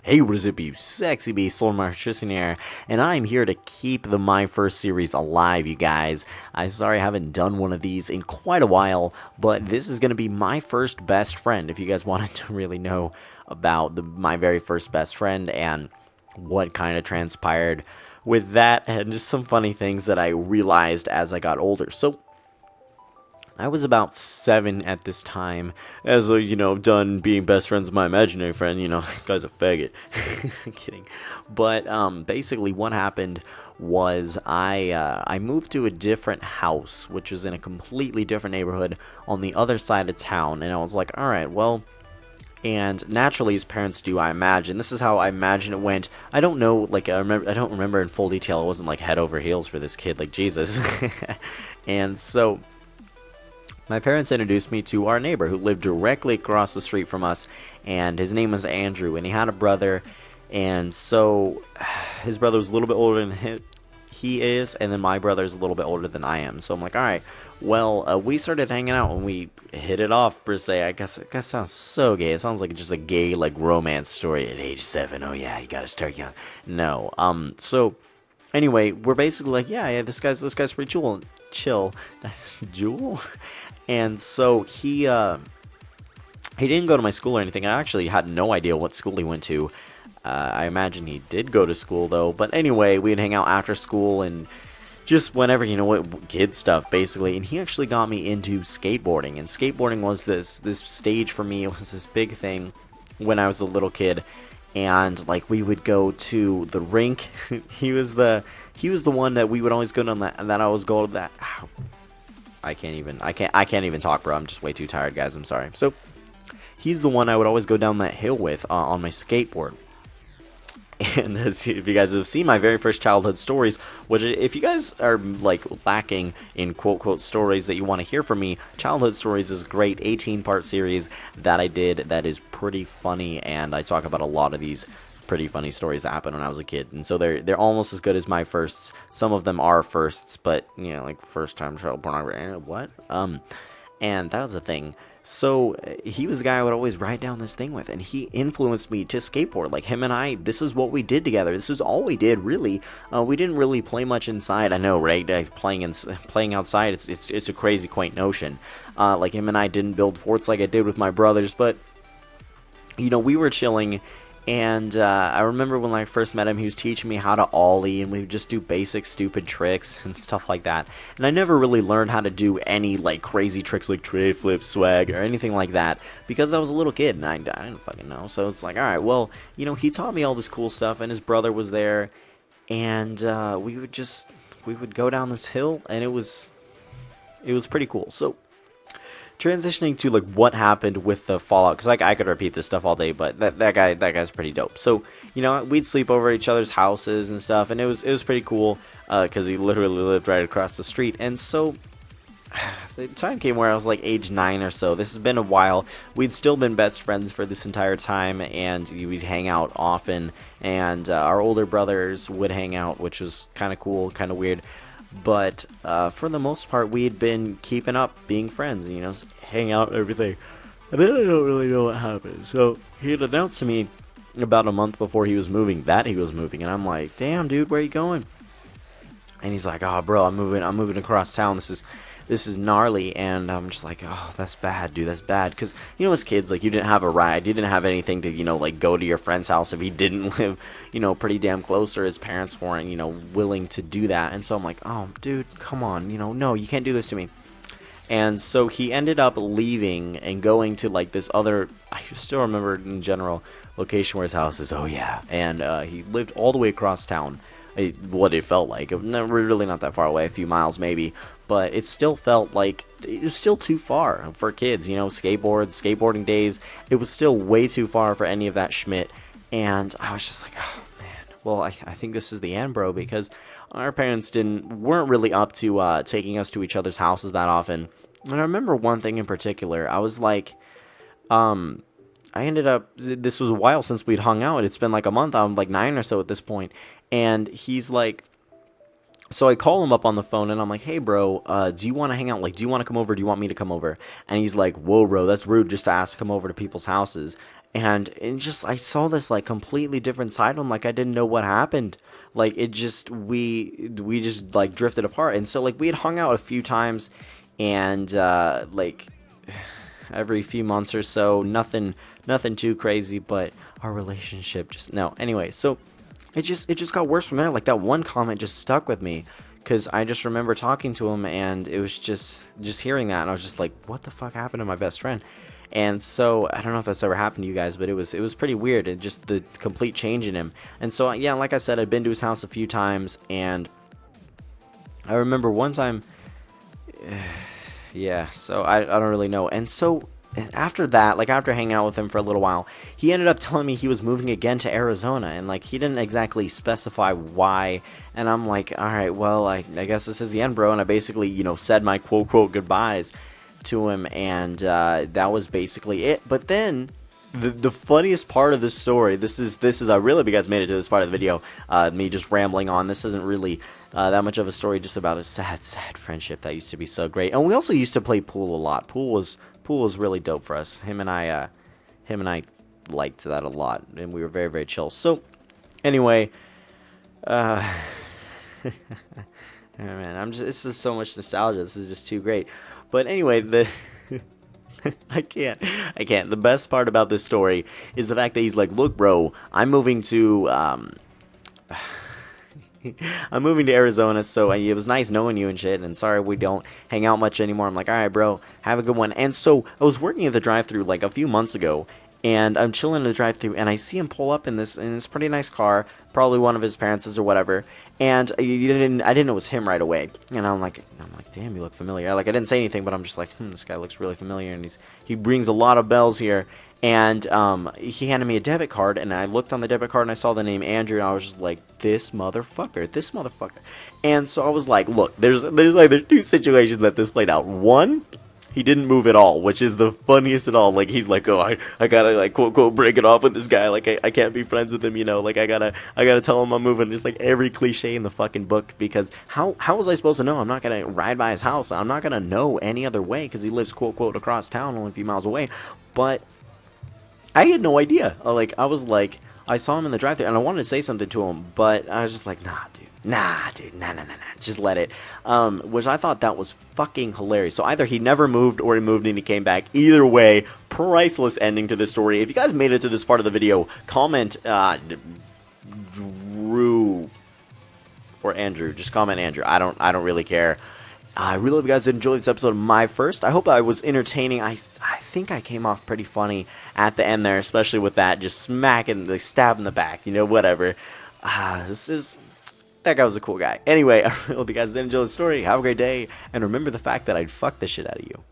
Hey, what is it, you sexy beast, Solanum-Heart, Tristan here, and I'm here to keep the My First series alive, you guys. I'm sorry I haven't done one of these in quite a while, but this is going to be my first best friend, if you guys wanted to really know about my very first best friend and what kind of transpired with that, and just some funny things that I realized as I got older. So, I was about 7 at this time, as done being best friends with my imaginary friend. Guy's a faggot. Kidding. But basically, what happened was I moved to a different house, which was in a completely different neighborhood on the other side of town, and I was like, all right, well. And naturally, as parents do, I imagine this is how I imagine it went. I don't know, I don't remember in full detail. It wasn't like head over heels for this kid, like Jesus. And so my parents introduced me to our neighbor who lived directly across the street from us, and his name was Andrew, and he had a brother, and so his brother was a little bit older than he is, and then my brother is a little bit older than I am. So I'm like, all right, well, we started hanging out, and we hit it off, per se. I guess it sounds so gay. It sounds like just a gay, romance story at age 7. Oh, yeah, you gotta start young. No, so anyway, we're basically like, yeah, this guy's pretty chill. That's Jewel. And so he didn't go to my school or anything. I actually had no idea what school he went to. I imagine he did go to school, though. But anyway, we'd hang out after school and just whenever, kid stuff, basically. And he actually got me into skateboarding. And skateboarding was this stage for me. It was this big thing when I was a little kid. And, we would go to the rink. He was the one that we would always go down that, and that I was going to that. Ow. I can't even talk, bro. I'm just way too tired, guys. I'm sorry. So, he's the one I would always go down that hill with on my skateboard. And if you guys have seen my very first childhood stories, which if you guys are lacking in quote stories that you want to hear from me, Childhood Stories is a great 18-part series that I did that is pretty funny, and I talk about a lot of these pretty funny stories that happened when I was a kid, and so they're almost as good as my firsts. Some of them are firsts, but first time child pornography, what? And that was the thing. So he was the guy I would always ride down this thing with, and he influenced me to skateboard. Like him and I, this is what we did together. This is all we did, really. We didn't really play much inside. I know, right? Playing outside, it's a crazy, quaint notion. Like him and I didn't build forts like I did with my brothers, but we were chilling. And I remember when I first met him, he was teaching me how to ollie, and we would just do basic stupid tricks and stuff like that. And I never really learned how to do any crazy tricks like tray flip, swag, or anything like that because I was a little kid and I didn't fucking know. So it's like, all right, well, he taught me all this cool stuff, and his brother was there, and we would go down this hill, and it was pretty cool. So transitioning to what happened with the fallout, because I could repeat this stuff all day, but that guy's pretty dope. So we'd sleep over at each other's houses and stuff, and it was pretty cool because he literally lived right across the street. And so the time came where I was age 9 or so. This has been a while. We'd still been best friends for this entire time, and we'd hang out often, and our older brothers would hang out, which was kind of cool, kind of weird. But for the most part, we had been keeping up, being friends, hang out, everything. And then I don't really know what happened. So he had announced to me about a month before he was moving that he was moving, and I'm like, "Damn, dude, where are you going?" And he's like, "Oh, bro, I'm moving across town. This is gnarly." And I'm just like, "Oh, that's bad, dude. That's bad." Because as kids, you didn't have a ride, you didn't have anything to go to your friend's house if he didn't live pretty damn close, or his parents weren't willing to do that. And so I'm like, "Oh, dude, come on, no, you can't do this to me." And so he ended up leaving and going to this other, I still remember in general, location where his house is. Oh yeah. And he lived all the way across town. What it felt like. Really not that far away, a few miles maybe, but it still felt like it was still too far for kids. Skateboarding days, it was still way too far for any of that schmidt. And I was just like, oh man, well, I think this is the end, bro, because our parents weren't really up to taking us to each other's houses that often. And I remember one thing in particular. I was like, I ended up, this was a while since we'd hung out. It's been a month. I'm 9 or so at this point. And he's like, So I call him up on the phone and I'm like, hey, bro, do you want to hang out? Like, do you want to come over? Do you want me to come over? And he's like, whoa, bro, that's rude just to ask to come over to people's houses. And it just, I saw this like completely different side of him. Like, I didn't know what happened. Like, it just, we just like drifted apart. And so, like, we had hung out a few times and, like, every few months or so, nothing too crazy, but our relationship just, no. Anyway, so it just got worse from there. Like that one comment just stuck with me because I just remember talking to him and it was just hearing that and I was just like, what the fuck happened to my best friend? And so I don't know if that's ever happened to you guys, but it was pretty weird and just the complete change in him. And so yeah, like I said, I'd been to his house a few times and I remember one time, yeah, so I don't really know. And so after that, like after hanging out with him for a little while, he ended up telling me he was moving again to Arizona, and like he didn't exactly specify why. And I'm like, all right, well, I guess this is the end, bro. And I basically, said my quote goodbyes to him, and that was basically it. But then the funniest part of the story, this is I really hope you guys made it to this part of the video, me just rambling on. This isn't really that much of a story, just about a sad friendship that used to be so great. And we also used to play pool a lot. Pool was really dope for us. Him and I liked that a lot, and we were very chill. So anyway, oh man, this is so much nostalgia. This is just too great. But anyway, I can't. The best part about this story is the fact that he's like, look, bro, I'm moving to Arizona, so it was nice knowing you and shit, and sorry we don't hang out much anymore. I'm like, alright, bro, have a good one. And so I was working at the drive-thru like a few months ago, and I'm chilling in the drive-thru, and I see him pull up in this pretty nice car, probably one of his parents' or whatever, and I didn't know it was him right away. And I'm like, damn, you look familiar. Like, I didn't say anything, but I'm just like, this guy looks really familiar, and he rings a lot of bells here. And he handed me a debit card, and I looked on the debit card, and I saw the name Andrew, and I was just like, this motherfucker. And so I was like, look, there's two situations that this played out. One, he didn't move at all, which is the funniest at all. Like, he's like, oh, I gotta, like, quote, break it off with this guy. Like, I can't be friends with him, Like, I gotta tell him I'm moving. Just, like, every cliche in the fucking book. Because how was I supposed to know? I'm not gonna ride by his house. I'm not gonna know any other way, because he lives, quote, across town, only a few miles away. But I had no idea. Like, I was like, I saw him in the drive-thru, and I wanted to say something to him, but I was just like, nah, just let it. Which I thought that was fucking hilarious. So either he never moved, or he moved and he came back. Either way, priceless ending to this story. If you guys made it to this part of the video, comment, Drew, or Andrew. Just comment Andrew. I don't really care. I really hope you guys enjoyed this episode of My First. I hope I was entertaining. I think I came off pretty funny at the end there, especially with that just smacking, the stab in the back, whatever. That guy was a cool guy. Anyway, I really hope you guys did enjoy the story. Have a great day, and remember the fact that I'd fuck the shit out of you.